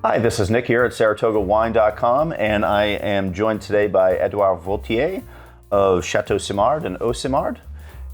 Hi, this is Nick here at SaratogaWine.com, and I am joined today by Edouard Vauthier of Haut-Simard and Haut-Simard.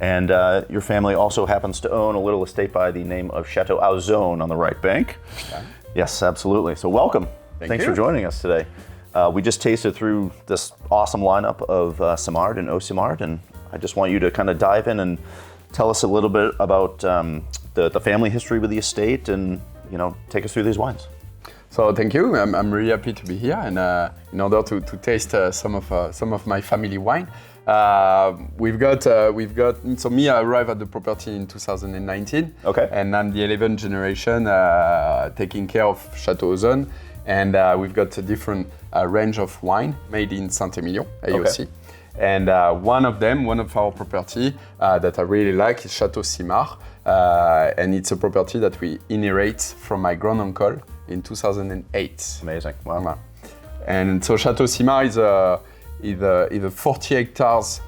And your family also happens to own a little estate by the name of Chateau on the right bank. Okay. Yes, absolutely. So welcome. Thanks for joining us today. We just tasted through this awesome lineup of Simard and Haut-Simard, and I just want you to kind of dive in and tell us a little bit about the family history with the estate, and take us through these wines. So thank you. I'm really happy to be here, and in order to taste some of my family wine. We've got. So me, I arrived at the property in 2019. Okay. And I'm the 11th generation taking care of Chateau, and we've got a different range of wine made in Saint-Emilion, AOC. Okay. And one of our property that I really like is Haut-Simard, and it's a property that we inherit from my granduncle in 2008. Amazing. Wow. And so Haut-Simard is a 40 hectares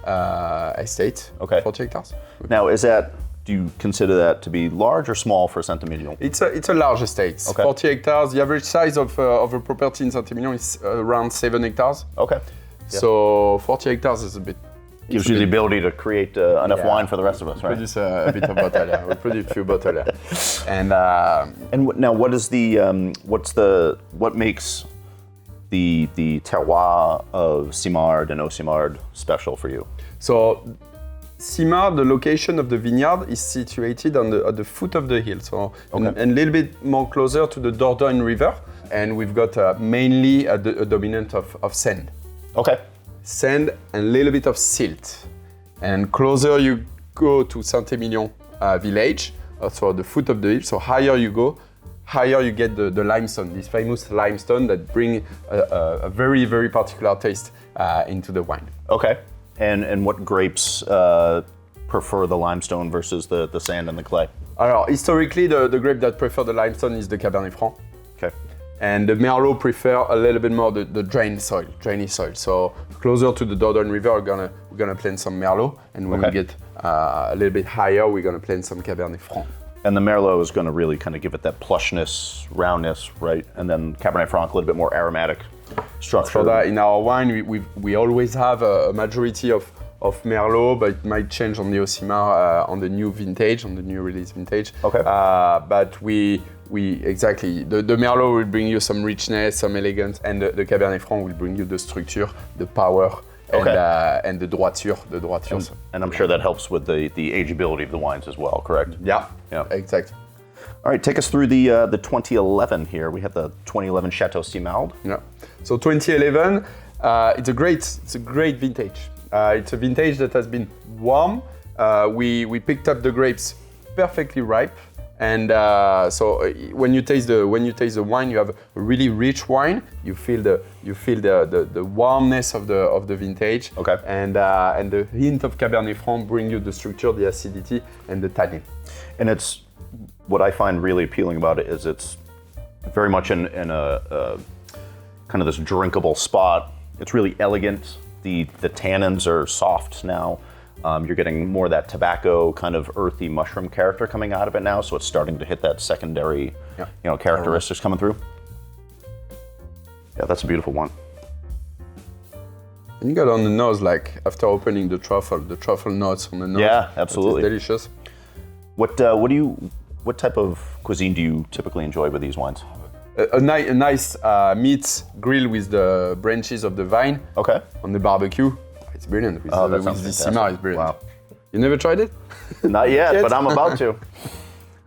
estate. Okay. 40 hectares. Now, do you consider that to be large or small for Saint-Emilion? It's a large estate. Okay. 40 hectares. The average size of a property in Saint-Emilion is around 7 hectares. Okay. Yeah. So 40 hectares is a bit. Gives you the ability to create enough wine for the rest of us, right? Produce a bit of bottle. Yeah. We produce a few bottles. And now, what is what makes the terroir of Simard and Haut-Simard special for you? So, Simard, the location of the vineyard is situated at the foot of the hill, so a little bit more closer to the Dordogne River, and we've got mainly a dominant of sand. Okay. Sand and a little bit of silt. And closer you go to Saint-Emilion village, so at the foot of the hill, so higher you go, higher you get the limestone, this famous limestone that bring a very, very particular taste into the wine. Okay. And what grapes prefer the limestone versus the sand and the clay? Alors, historically, the grape that prefer the limestone is the Cabernet Franc. Okay. And the Merlot prefer a little bit more the drainy soil. So closer to the Dordogne River, we're gonna plant some Merlot, and when we get a little bit higher, we're gonna plant some Cabernet Franc. And the Merlot is gonna really kind of give it that plushness, roundness, right? And then Cabernet Franc a little bit more aromatic structure. For that, in our wine, we always have a majority of Merlot, but it might change on the Haut-Simard on the new vintage, on the new release vintage. Okay. But we exactly, the Merlot will bring you some richness, some elegance, and the Cabernet Franc will bring you the structure, the power, and the droiture. And I'm sure that helps with the ageability of the wines as well, correct? Yeah, exactly. All right, take us through the 2011 here. We have the 2011 Haut-Simard. Yeah. So 2011, it's a great vintage. It's a vintage that has been warm. We picked up the grapes perfectly ripe. And so when you taste the wine, you have a really rich wine. You feel the warmness of the vintage. Okay. And the hint of Cabernet Franc bring you the structure, the acidity, and the tannin. And it's what I find really appealing about it is it's very much in a kind of this drinkable spot. It's really elegant. The tannins are soft now. You're getting more of that tobacco kind of earthy mushroom character coming out of it now, so it's starting to hit that secondary, characteristics coming through. Yeah, that's a beautiful one. And you got on the nose, like after opening the truffle notes on the nose. Yeah, absolutely. It's delicious. What type of cuisine do you typically enjoy with these wines? A nice meat grilled with the branches of the vine. Okay. On the barbecue. It's brilliant. With the Simard, it's brilliant. Wow. You never tried it? Not yet, but I'm about to.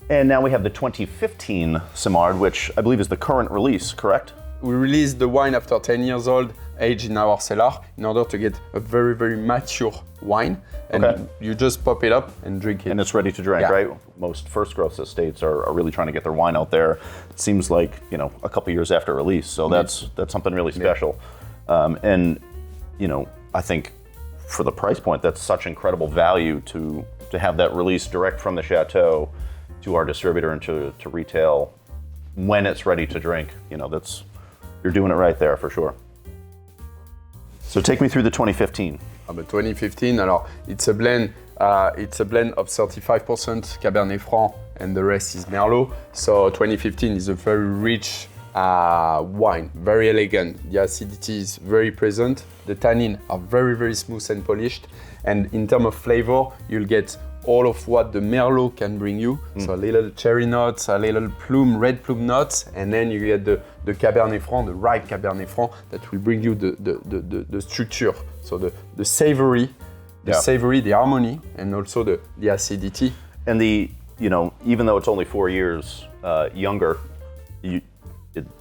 And now we have the 2015 Simard, which I believe is the current release, correct? We released the wine after 10 years old, aged in our cellar, in order to get a very, very mature wine. And you just pop it up and drink it. And it's ready to drink, right? Most first growth estates are really trying to get their wine out there. It seems like, a couple years after release. So that's something really special. I think for the price point, that's such incredible value to have that release direct from the Chateau to our distributor and to retail when it's ready to drink. You're doing it right there for sure. So take me through the 2015. The 2015, alors it's a blend of 35% Cabernet Franc and the rest is Merlot. So 2015 is a very rich wine. Very elegant. The acidity is very present. The tannin are very, very smooth and polished. And in terms of flavor, you'll get all of what the Merlot can bring you. So a little cherry notes, a little red plume notes, and then you get the Cabernet Franc, the ripe Cabernet Franc that will bring you the structure. So the savory, the harmony, and also the acidity. And even though it's only 4 years younger, it's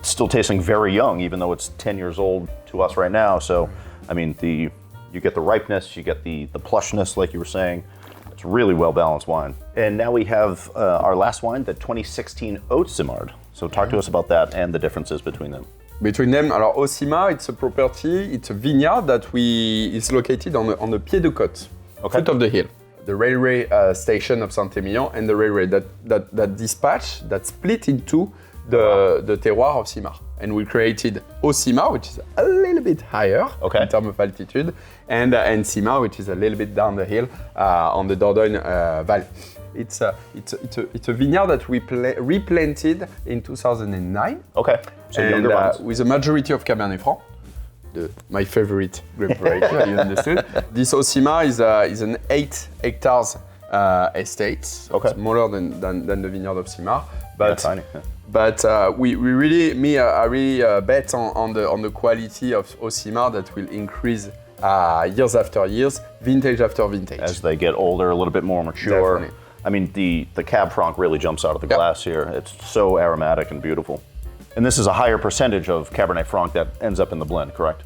still tasting very young, even though it's 10 years old to us right now. So, I mean, you get the ripeness, you get the plushness, like you were saying. It's really well-balanced wine. And now we have our last wine, the 2016 Haut-Simard. So talk to us about that and the differences between them. Between them, alors Haut-Simard, it's a property, it's a vineyard that is located on the Pied de Côte, foot of the hill. The railway station of Saint-Emilion and the railway that split into the terroir of Simard. And we created Haut-Simard, which is a little bit higher in terms of altitude, and Simard, which is a little bit down the hill on the Dordogne Valley. It's a vineyard that we replanted in 2009. Okay, so and, younger vines. With a majority of Cabernet Franc, my favorite grape variety, you understood. This Haut-Simard is an 8 hectares estate, so it's smaller than the vineyard of Simard. But tiny. Yeah. But I really bet on the quality of Haut-Simard that will increase years after years, vintage after vintage. As they get older, a little bit more mature. Definitely. I mean, the Cab Franc really jumps out of the glass here. It's so aromatic and beautiful. And this is a higher percentage of Cabernet Franc that ends up in the blend, correct?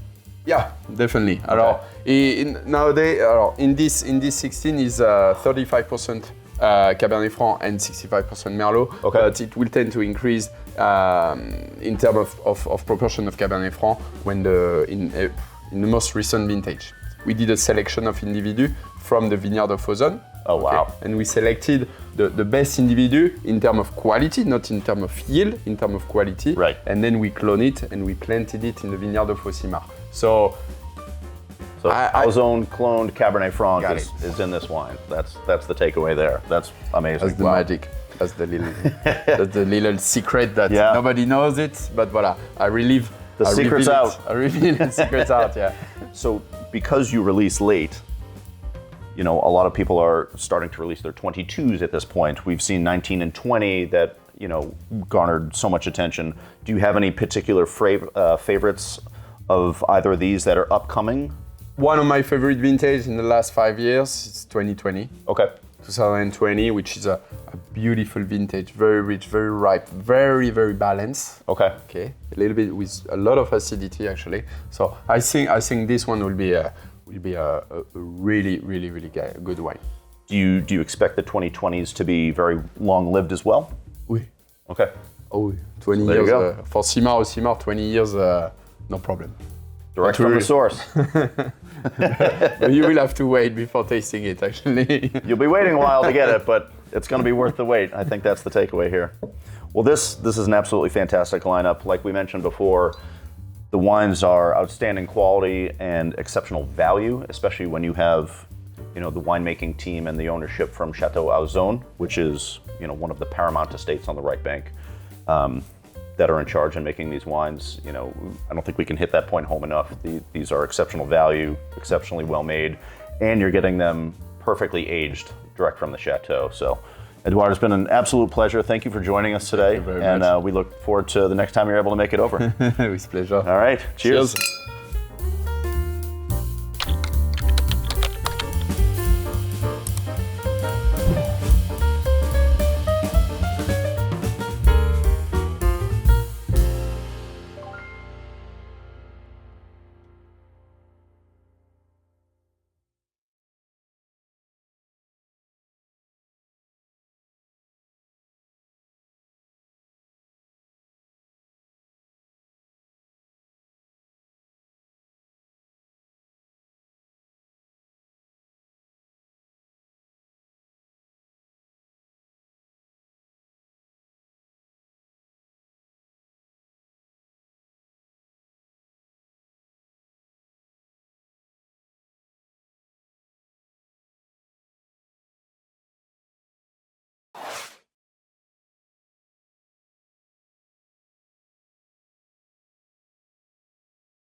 Yeah, definitely. Alors, nowadays, in this 16 is 35% Cabernet Franc and 65% Merlot, but it will tend to increase in terms of proportion of Cabernet Franc when in the most recent vintage. We did a selection of individu from the vineyard of Ozon. Oh, wow. And we selected the best individu in terms of quality, not in terms of yield, in terms of quality. Right. And then we cloned it and we planted it in the vineyard of Haut-Simard. So Ozon cloned Cabernet Franc is in this wine. That's the takeaway there. That's amazing. That's the magic. That's the little secret that nobody knows it. But voilà, I reveal the secrets out. Yeah. So because you release late, a lot of people are starting to release their 22s at this point. We've seen 19 and 20 that garnered so much attention. Do you have any particular favorites of either of these that are upcoming? One of my favorite vintage in the last 5 years is 2020. Okay. 2020, which is a beautiful vintage, very rich, very ripe, very, very balanced. Okay. A little bit with a lot of acidity actually. So I think this one will be a really, really, really good wine. Do you expect the 2020s to be very long-lived as well? Oui. Okay. Oh, 20 years for Simard, 20 years, no problem. Direct from the source. But you will have to wait before tasting it, actually. You'll be waiting a while to get it, but it's going to be worth the wait. I think that's the takeaway here. Well, this is an absolutely fantastic lineup. Like we mentioned before, the wines are outstanding quality and exceptional value, especially when you have, the winemaking team and the ownership from Chateau Ozon, which is, one of the paramount estates on the right bank, that are in charge in making these wines. I don't think we can hit that point home enough. These are exceptional value, exceptionally well made, and you're getting them perfectly aged direct from the Chateau. So, Edouard, it's been an absolute pleasure. Thank you for joining us today. Thank you very much. And we look forward to the next time you're able to make it over. With pleasure. All right. Cheers.